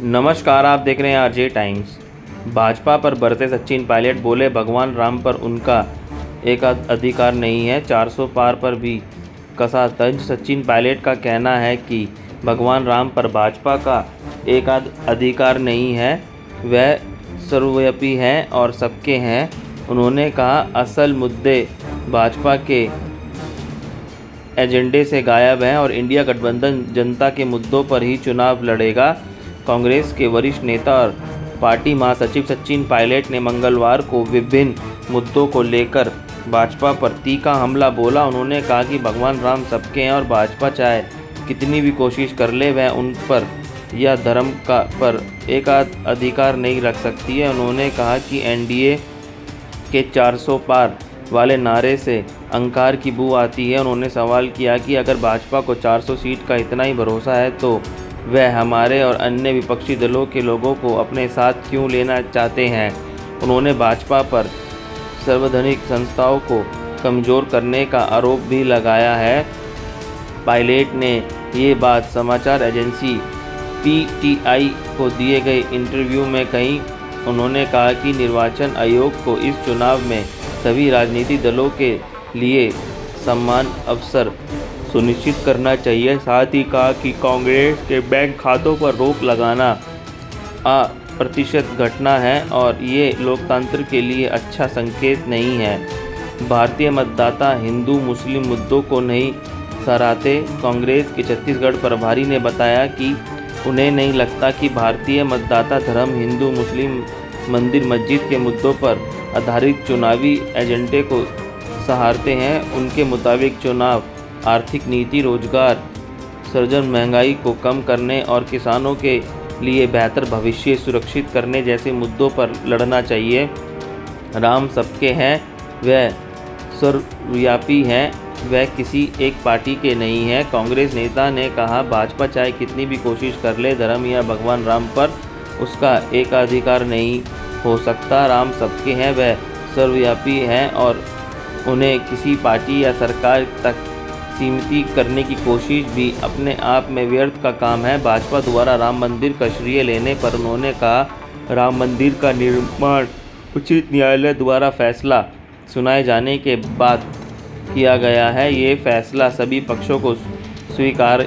नमस्कार, आप देख रहे हैं आरजे टाइम्स। भाजपा पर बरसे सचिन पायलट, बोले भगवान राम पर उनका एक अधिकार नहीं है। 400 पार पर भी कसा तंज। सचिन पायलट का कहना है कि भगवान राम पर भाजपा का एक अधिकार नहीं है, वह सर्वव्यापी हैं और सबके हैं। उन्होंने कहा, असल मुद्दे भाजपा के एजेंडे से गायब हैं और इंडिया गठबंधन जनता के मुद्दों पर ही चुनाव लड़ेगा। कांग्रेस के वरिष्ठ नेता और पार्टी महासचिव सचिन पायलट ने मंगलवार को विभिन्न मुद्दों को लेकर भाजपा पर तीखा हमला बोला। उन्होंने कहा कि भगवान राम सबके हैं और भाजपा चाहे कितनी भी कोशिश कर ले, वह उन पर या धर्म का पर एक अधिकार नहीं रख सकती है। उन्होंने कहा कि एनडीए के 400 पार वाले नारे से अहंकार की बू आती है। उन्होंने सवाल किया कि अगर भाजपा को 400 सीट का इतना ही भरोसा है तो वह हमारे और अन्य विपक्षी दलों के लोगों को अपने साथ क्यों लेना चाहते हैं। उन्होंने भाजपा पर सार्वजनिक संस्थाओं को कमज़ोर करने का आरोप भी लगाया है। पायलट ने ये बात समाचार एजेंसी पीटीआई को दिए गए इंटरव्यू में कही। उन्होंने कहा कि निर्वाचन आयोग को इस चुनाव में सभी राजनीतिक दलों के लिए समान अवसर सुनिश्चित करना चाहिए। साथ ही कहा कि कांग्रेस के बैंक खातों पर रोक लगाना अप्रतिशत घटना है और ये लोकतंत्र के लिए अच्छा संकेत नहीं है। भारतीय मतदाता हिंदू मुस्लिम मुद्दों को नहीं सराहते। कांग्रेस के छत्तीसगढ़ प्रभारी ने बताया कि उन्हें नहीं लगता कि भारतीय मतदाता धर्म, हिंदू मुस्लिम, मंदिर मस्जिद के मुद्दों पर आधारित चुनावी एजेंडे को सराहते हैं। उनके मुताबिक चुनाव आर्थिक नीति, रोजगार सृजन, महंगाई को कम करने और किसानों के लिए बेहतर भविष्य सुरक्षित करने जैसे मुद्दों पर लड़ना चाहिए। राम सबके हैं, वह सर्वव्यापी हैं, वह किसी एक पार्टी के नहीं है। कांग्रेस नेता ने कहा, भाजपा चाहे कितनी भी कोशिश कर ले, धर्म या भगवान राम पर उसका एक अधिकार नहीं हो सकता। राम सबके हैं, वह सर्वव्यापी हैं और उन्हें किसी पार्टी या सरकार तक सीमित करने की कोशिश भी अपने आप में व्यर्थ का काम है। भाजपा द्वारा राम मंदिर का श्रेय लेने पर उन्होंने कहा, राम मंदिर का निर्माण उच्च न्यायालय द्वारा फैसला सुनाए जाने के बाद किया गया है। ये फैसला सभी पक्षों को स्वीकार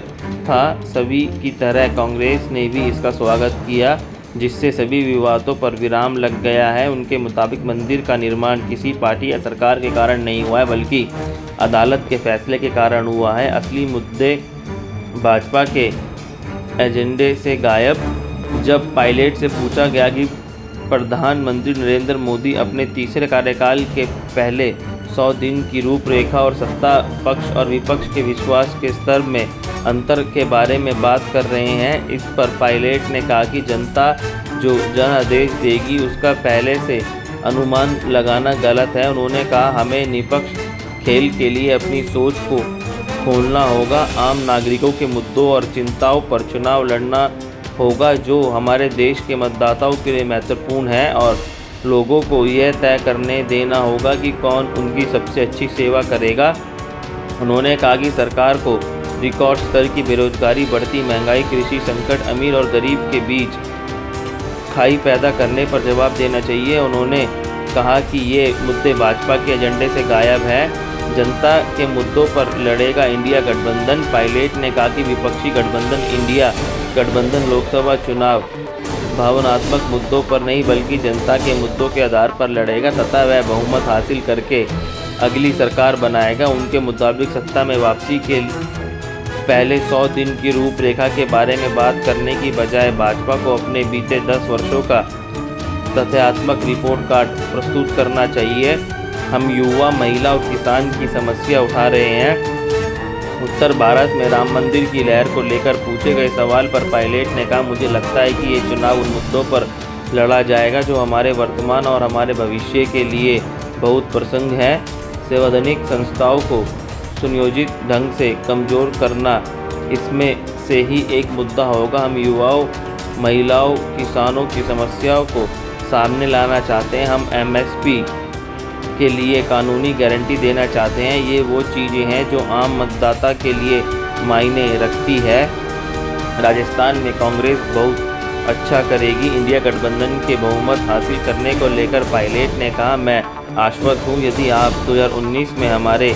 था। सभी की तरह कांग्रेस ने भी इसका स्वागत किया, जिससे सभी विवादों पर विराम लग गया है। उनके मुताबिक मंदिर का निर्माण किसी पार्टी या सरकार के कारण नहीं हुआ है, बल्कि अदालत के फैसले के कारण हुआ है। असली मुद्दे भाजपा के एजेंडे से गायब। जब पायलट से पूछा गया कि प्रधानमंत्री नरेंद्र मोदी अपने तीसरे कार्यकाल के पहले 100 दिन की रूपरेखा और सत्ता पक्ष और विपक्ष के विश्वास के स्तर में अंतर के बारे में बात कर रहे हैं, इस पर पायलट ने कहा कि जनता जो जनादेश देगी उसका पहले से अनुमान लगाना गलत है। उन्होंने कहा, हमें निष्पक्ष खेल के लिए अपनी सोच को खोलना होगा। आम नागरिकों के मुद्दों और चिंताओं पर चुनाव लड़ना होगा, जो हमारे देश के मतदाताओं के लिए महत्वपूर्ण है, और लोगों को यह तय करने देना होगा कि कौन उनकी सबसे अच्छी सेवा करेगा। उन्होंने कहा कि सरकार को रिकॉर्ड स्तर की बेरोजगारी, बढ़ती महंगाई, कृषि संकट, अमीर और गरीब के बीच खाई पैदा करने पर जवाब देना चाहिए। उन्होंने कहा कि ये मुद्दे भाजपा के एजेंडे से गायब है। जनता के मुद्दों पर लड़ेगा इंडिया गठबंधन। पायलट ने कहा कि विपक्षी गठबंधन इंडिया गठबंधन लोकसभा चुनाव भावनात्मक मुद्दों पर नहीं बल्कि जनता के मुद्दों के आधार पर लड़ेगा तथा वह बहुमत हासिल करके अगली सरकार बनाएगा। उनके मुताबिक सत्ता में वापसी के पहले 100 दिन की रूपरेखा के बारे में बात करने की बजाय भाजपा को अपने बीते 10 वर्षों का तथ्यात्मक रिपोर्ट कार्ड प्रस्तुत करना चाहिए। हम युवा, महिला और किसान की समस्या उठा रहे हैं। उत्तर भारत में राम मंदिर की लहर को लेकर पूछे गए सवाल पर पायलट ने कहा, मुझे लगता है कि ये चुनाव उन मुद्दों पर लड़ा जाएगा जो हमारे वर्तमान और हमारे भविष्य के लिए बहुत प्रसंग है। सार्वजनिक संस्थाओं को सुनियोजित ढंग से कमज़ोर करना इसमें से ही एक मुद्दा होगा। हम युवाओं, महिलाओं, किसानों की समस्याओं को सामने लाना चाहते हैं। हम एमएसपी के लिए कानूनी गारंटी देना चाहते हैं। ये वो चीज़ें हैं जो आम मतदाता के लिए मायने रखती है। राजस्थान में कांग्रेस बहुत अच्छा करेगी। इंडिया गठबंधन के बहुमत हासिल करने को लेकर पायलट ने कहा, मैं आश्वस्त हूँ। यदि आप 2019 में हमारे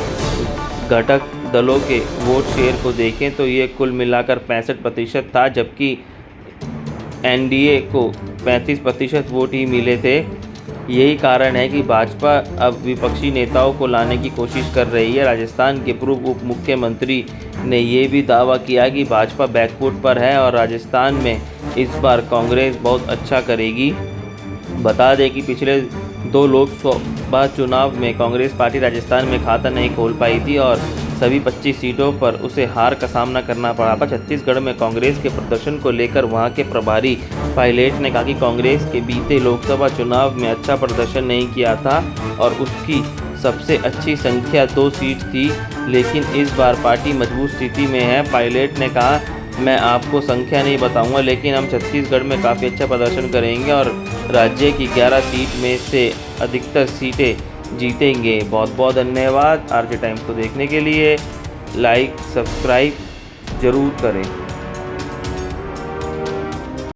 घटक दलों के वोट शेयर को देखें तो ये कुल मिलाकर 65% था, जबकि एनडीए को 35% वोट ही मिले थे। यही कारण है कि भाजपा अब विपक्षी नेताओं को लाने की कोशिश कर रही है। राजस्थान के पूर्व उप मुख्यमंत्री ने ये भी दावा किया कि भाजपा बैकफुट पर है और राजस्थान में इस बार कांग्रेस बहुत अच्छा करेगी। बता दें कि पिछले 2 लोकसभा चुनाव में कांग्रेस पार्टी राजस्थान में खाता नहीं खोल पाई थी और सभी 25 सीटों पर उसे हार का सामना करना पड़ा था। छत्तीसगढ़ में कांग्रेस के प्रदर्शन को लेकर वहां के प्रभारी पायलट ने कहा कि कांग्रेस के बीते लोकसभा चुनाव में अच्छा प्रदर्शन नहीं किया था और उसकी सबसे अच्छी संख्या 2 सीट थी, लेकिन इस बार पार्टी मजबूत स्थिति में है। पायलट ने कहा, मैं आपको संख्या नहीं बताऊंगा, लेकिन हम छत्तीसगढ़ में काफ़ी अच्छा प्रदर्शन करेंगे और राज्य की 11 सीट में से अधिकतर सीटें जीतेंगे। बहुत बहुत धन्यवाद। आरजे टाइम्स को देखने के लिए लाइक सब्सक्राइब ज़रूर करें।